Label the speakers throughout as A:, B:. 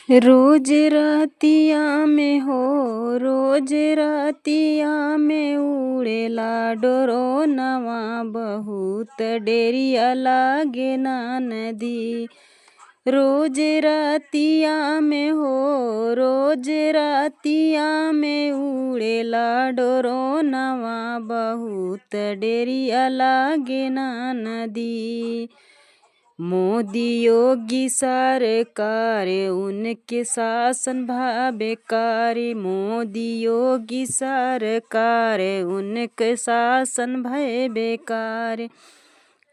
A: रोज रतिया में हो, रोज रतिया में उड़ेला डोरोनवा, बहुत डेरिया लागे ना नदी। रोज रतिया में हो, रोज रतिया में उड़ेला डोरोनवा, बहुत डेरिया लागे ना नदी। मोदी योगी सरकार उनके शासन भा बेकारी, मोदी योगी सरकार उनके शासन भय बेकार।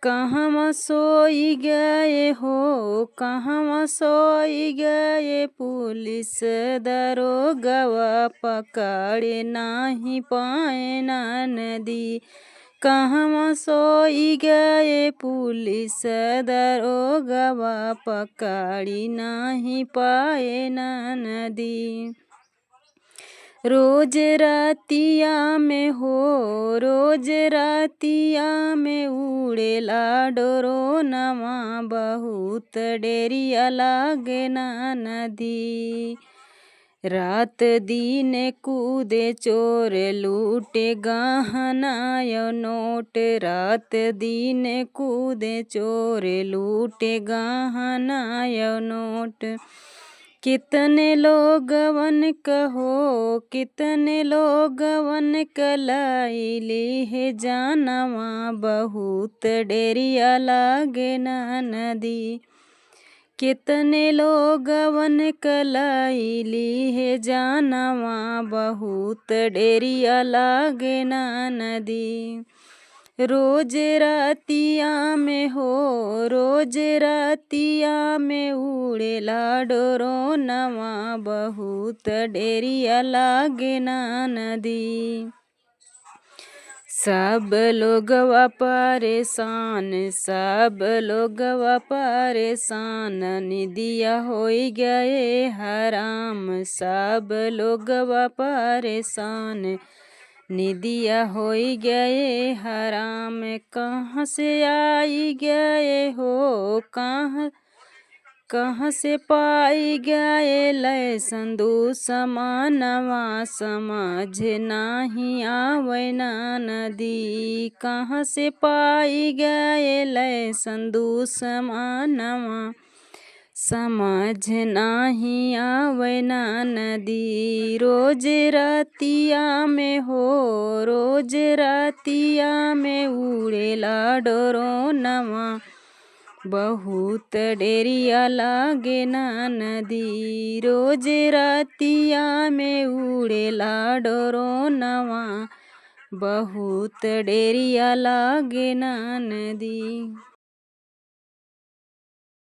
A: कहवा सोई गए हो, कहवा सोई गए, पुलिस दरोगवा पकड़े नाही पाए ना नदी। कहवा सोई गए, पुलिस दरोगवा पकड़ी नाही पाए ना नदी। रोज रतिया में हो, रोज रतिया में उड़ेला डोरोनवा, बहुत डेरिया लागे ना नदी। रात दिन कूदे चोर लूटे गहना यो नोट, रात दिन कूदे चोर लूटे गहना यो नोट। कितने लोगवन कहो, कितने लोगवन कलाइली है जानवा, बहुत डेरिया लागे ना नदी। कितने लोगवन कलाइली है जानवा, बहुत डेरिया लागे ना नदी। रोज रतिया में हो, रोज रतिया में उड़ेला डोरोनवा, बहुत डेरिया लागे ना नदी। सब लोगवा परेशान, सब लोगवा परेशान, निदिया होई गए हराम, सब लोगवा परेशान, निदिया होई गए हराम। कहाँ से आई गए हो, कहाँ से पाई गए लैसन दुश्मनवा, समझ नाही आवे ना नदी। कहाँ से पाई गए लैसन दुश्मनवा, समझ नाही आवे ना नदी। रोज रतिया में हो, रोज रतिया में उड़ेला डोरोनवा, बहुत डेरिया लागे ना नदी। रोज रतिया में उड़ेला डोरोनवा, बहुत डेरिया लागे ना नदी।